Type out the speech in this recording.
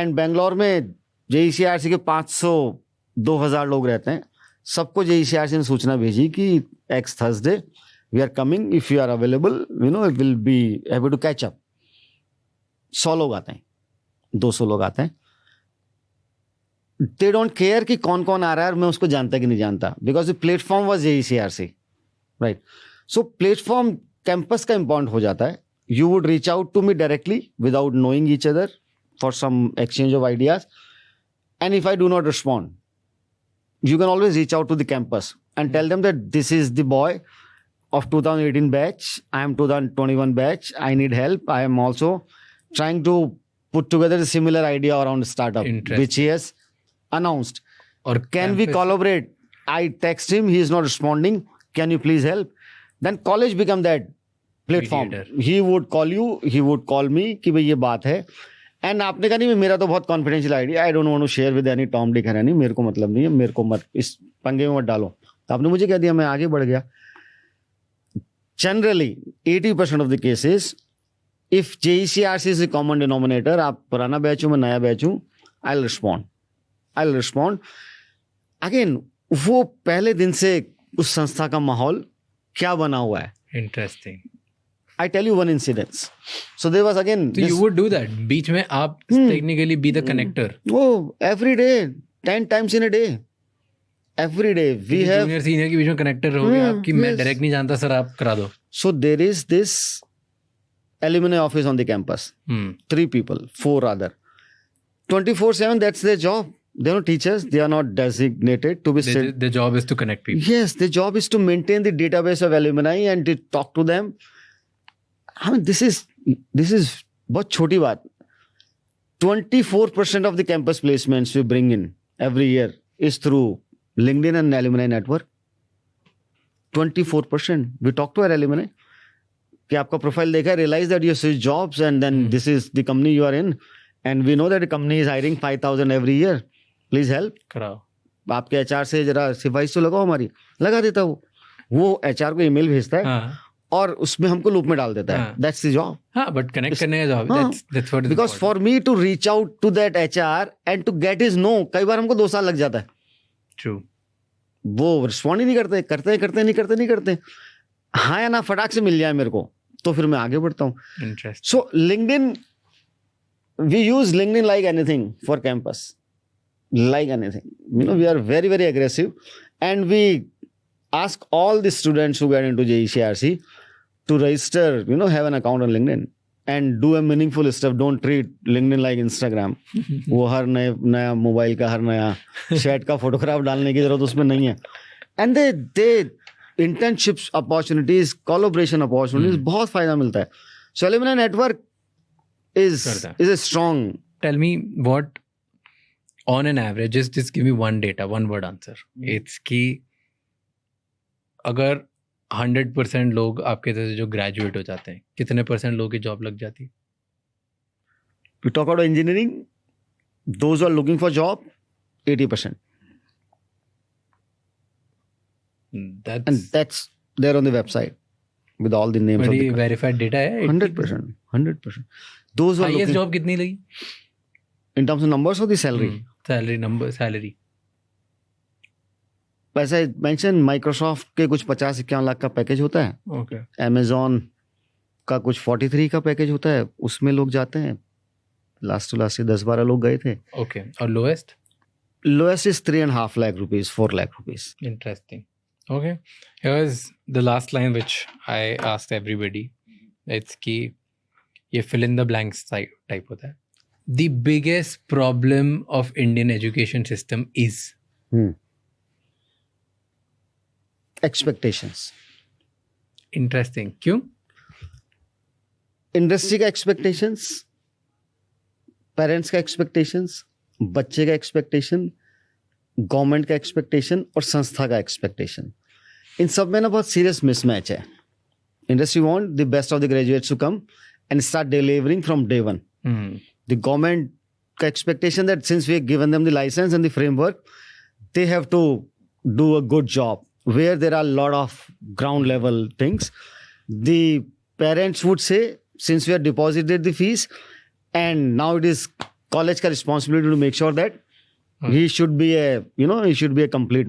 And Bangalore में JECRC के 500-2000 लोग रहते हैं. सबको JECRC ने सूचना भेजी कि next Thursday we are coming, if you are available, you know, we will be able to catch up. 100 लोग आते हैं, 200 लोग आते हैं. They don't care कि कौन कौन आ रहा है और मैं उसको जानता कि नहीं जानता, because the platform was JECRC, right? So platform campus का important हो जाता है. You would reach out to me directly without knowing each other for some exchange of ideas. And if I do not respond, you can always reach out to the campus and tell them that this is the boy of 2018 batch. I am 2021 batch. I need help. I am also trying to put together a similar idea around startup, which he has announced. Or can we collaborate? I text him. He is not responding. Can you please help? Then college become that platform. He would call you, he would call मी कि भाई ये बात है. And आपने कहा नहीं मेरा तो बहुत confidential idea, I don't want to share with any Tom Dick Harry, मेरे को मतलब नहीं है, मेरे को मत इस पंगे में मत डालो. तो आपने मुझे कह दिया, मैं आगे बढ़ गया. Generally 80% of the cases if JECRC is the common denominator, आप पुराना बैच हो मैं नया बैच हूँ, आई विल रिस्पॉन्ड. अगेन वो पहले दिन से उस संस्था का माहौल क्या बना हुआ है. Interesting. I tell you one incident. So there was again. So you would do that. बीच में आप technically be the connector. Oh, every day, 10 times in a day. Every day we have. Junior senior के बीच में connector हो गया आपकी. मैं direct नहीं जानता सर, आप करा दो. So there is this alumni office on the campus. 3 people, 4 rather. 24/7. That's their job. They are not teachers. They are not designated to be. Their job is to connect people. Yes, their job is to maintain the database of alumni and to talk to them. I mean, this is बहुत छोटी बात. 24% of the campus placements we bring in every year is through LinkedIn and alumni network. 24%. We talk to our alumni. कि आपका profile देखा, realize that you switch jobs and then this is the company you are in and we know that the company is hiring 5,000 every year. Please help. कराओ. आपके HR से जरा सिफारिश तो लगाओ हमारी. लगा देता वो HR को ईमेल भेजता है. हाँ. और उसमें हमको लूप में डाल देता है. That's the job. हाँ, but connect करने का job. That's what. Because for me to reach out to that HR and to get his no, कई बार हमको 2 साल लग जाता है. True. वो रिस्पॉन्ड ही नहीं करते, नहीं करते. हाँ या ना फटाक से मिल जाए मेरे को, तो फिर मैं आगे बढ़ता हूँ. Interesting. So LinkedIn, we use LinkedIn like anything for campus. Like anything. You know, we are very, very aggressive and we ask all the students who get into JECRC to register, you know, have an account on LinkedIn and do a meaningful stuff. Don't treat LinkedIn like Instagram. वो हर नया mobile का हर नया shirt का photograph डालने की जरूरत उसमें नहीं है. And they internships opportunities, collaboration opportunities, बहुत फायदा मिलता है. So alumni network is a strong. Tell me what on an average, just give me one data, one word answer. It's कि अगर 100% लोग आपके तरह से जो ग्रेजुएट हो जाते हैं, कितने % लोगों की जॉब लग जाती है? We talk about engineering, those who are looking for job, 80%. That's there on the website with all the names. बड़ी verified data है. 100%. Those who are highest job कितनी लगी? In terms of numbers or the salary? Salary. वैसे mention Microsoft के कुछ 50-51 लाख का package होता है. Okay. Amazon का कुछ 43 का पैकेज होता है, उसमें लोग जाते हैं. लास्ट 10-12 लोग गए थे. Okay. और lowest? Lowest is 3.5 lakh rupees, 4 lakh rupees. Interesting. Okay. Here's the last line which I asked everybody. It's कि ये fill in the blanks type होता है. The biggest problem of Indian education system is? Expectations. Interesting. क्यों? Industry का expectations, parents का expectations, बच्चे का expectation, government का एक्सपेक्टेशन और संस्था का एक्सपेक्टेशन. इन सब में ना बहुत सीरियस मिसमैच है. Industry want the best of the graduates to come and start delivering from day one. The government का expectation that since we have given them the licence and the framework, they have to do a good job where there are a lot of ground level things. The parents would say, since we have deposited the fees and now it is college का responsibility to make sure that he should be a complete